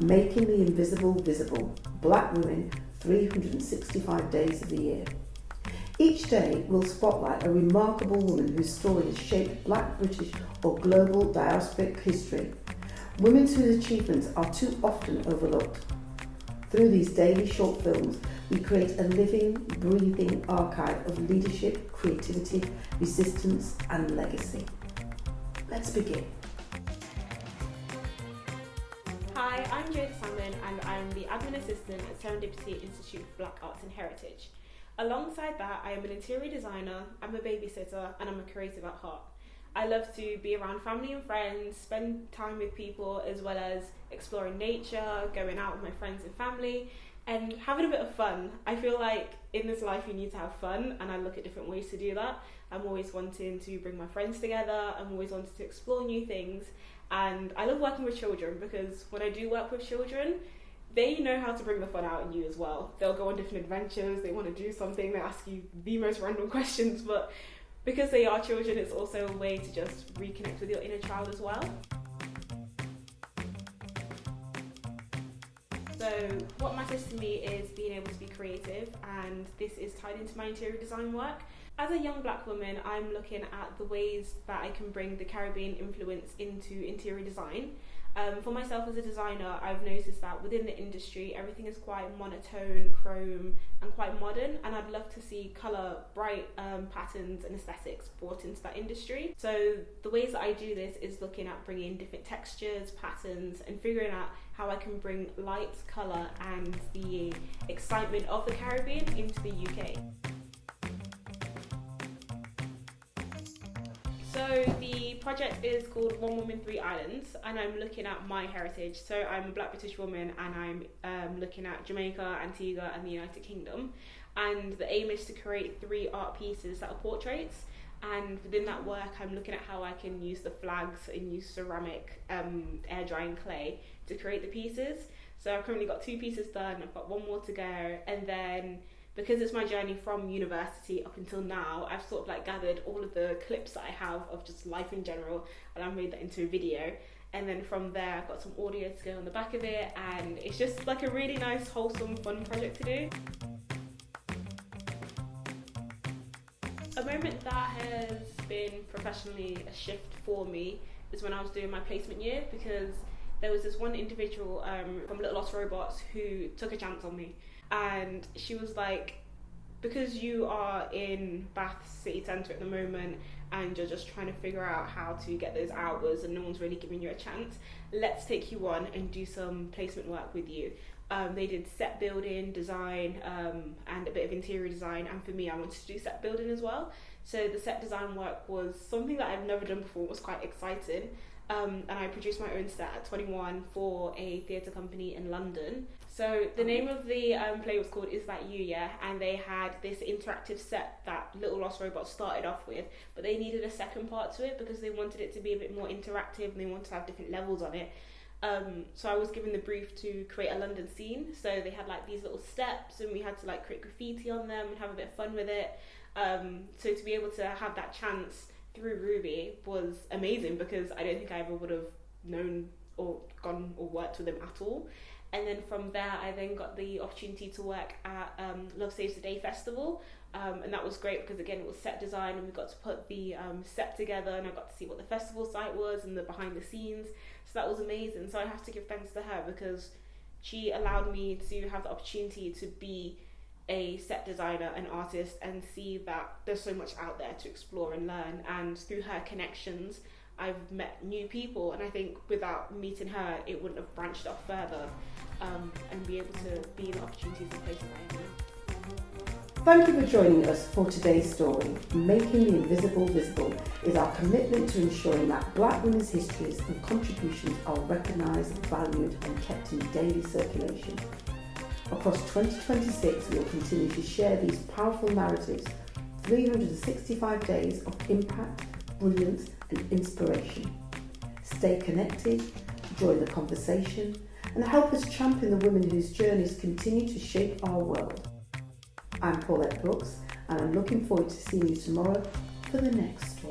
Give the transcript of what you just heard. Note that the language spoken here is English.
Making the Invisible Visible, Black Women 365 Days of the Year. Each day will spotlight a remarkable woman whose story has shaped Black, British or global diasporic history. Women whose achievements are too often overlooked. Through these daily short films, we create a living, breathing archive of leadership, creativity, resistance and legacy. Let's begin. Hi, I'm Jaida Salmon and I'm the Admin Assistant at Serendipity Institute for Black Arts and Heritage. Alongside that, I am an interior designer, I'm a babysitter and I'm a creative at heart. I love to be around family and friends, spend time with people as well as exploring nature, going out with my friends and family and having a bit of fun. I feel like in this life you need to have fun and I look at different ways to do that. I'm always wanting to bring my friends together, I'm always wanting to explore new things. And I love working with children because when I do work with children, they know how to bring the fun out in you as well. They'll go on different adventures, they want to do something, they ask you the most random questions, but because they are children, it's also a way to just reconnect with your inner child as well. So what matters to me is being able to be creative, and this is tied into my interior design work. As a young Black woman, I'm looking at the ways that I can bring the Caribbean influence into interior design. For myself as a designer, I've noticed that within the industry, everything is quite monotone, chrome, and quite modern, and I'd love to see colour, bright patterns and aesthetics brought into that industry. So the ways that I do this is looking at bringing different textures, patterns, and figuring out how I can bring light, colour, and the excitement of the Caribbean into the UK. So the project is called One Woman, Three Islands, and I'm looking at my heritage. So I'm a Black British woman and I'm looking at Jamaica, Antigua and the United Kingdom. And the aim is to create 3 art pieces that are portraits. And within that work, I'm looking at how I can use the flags and use ceramic, air drying clay to create the pieces. So I've currently got 2 pieces done, I've got 1 more to go, and then because it's my journey from university up until now, I've sort of like gathered all of the clips that I have of just life in general and I've made that into a video. And then from there, I've got some audio to go on the back of it, and it's just like a really nice, wholesome, fun project to do. A moment that has been professionally a shift for me is when I was doing my placement year, because there was this one individual from Little Lost Robots who took a chance on me. And she was like, because you are in Bath city centre at the moment and you're just trying to figure out how to get those hours and no one's really giving you a chance, let's take you on and do some placement work with you. They did set building, design, and a bit of interior design, and for me I wanted to do set building as well. So the set design work was something that I've never done before. It was quite exciting. And I produced my own set at 21 for a theatre company in London. So the name of the play was called Is That You, Yeah? And they had this interactive set that Little Lost Robots started off with, but they needed a second part to it because they wanted it to be a bit more interactive and they wanted to have different levels on it. So I was given the brief to create a London scene. So they had like these little steps and we had to like create graffiti on them and have a bit of fun with it. So to be able to have that chance through Ruby was amazing because I don't think I ever would have known or gone or worked with them at all. And then from there I then got the opportunity to work at Love Saves the Day Festival, and that was great because again it was set design and we got to put the set together and I got to see what the festival site was and the behind the scenes, so that was amazing. So I have to give thanks to her because she allowed me to have the opportunity to be a set designer, an artist, and see that there's so much out there to explore and learn. And through her connections, I've met new people, and I think without meeting her, it wouldn't have branched off further and be able to be in the opportunities and places I am now. Thank you for joining us for today's story. Making the Invisible Visible is our commitment to ensuring that Black women's histories and contributions are recognised, valued and kept in daily circulation. Across 2026, we will continue to share these powerful narratives, 365 days of impact, brilliance and inspiration. Stay connected, join the conversation, and help us champion the women whose journeys continue to shape our world. I'm Paulette Brooks, and I'm looking forward to seeing you tomorrow for the next story.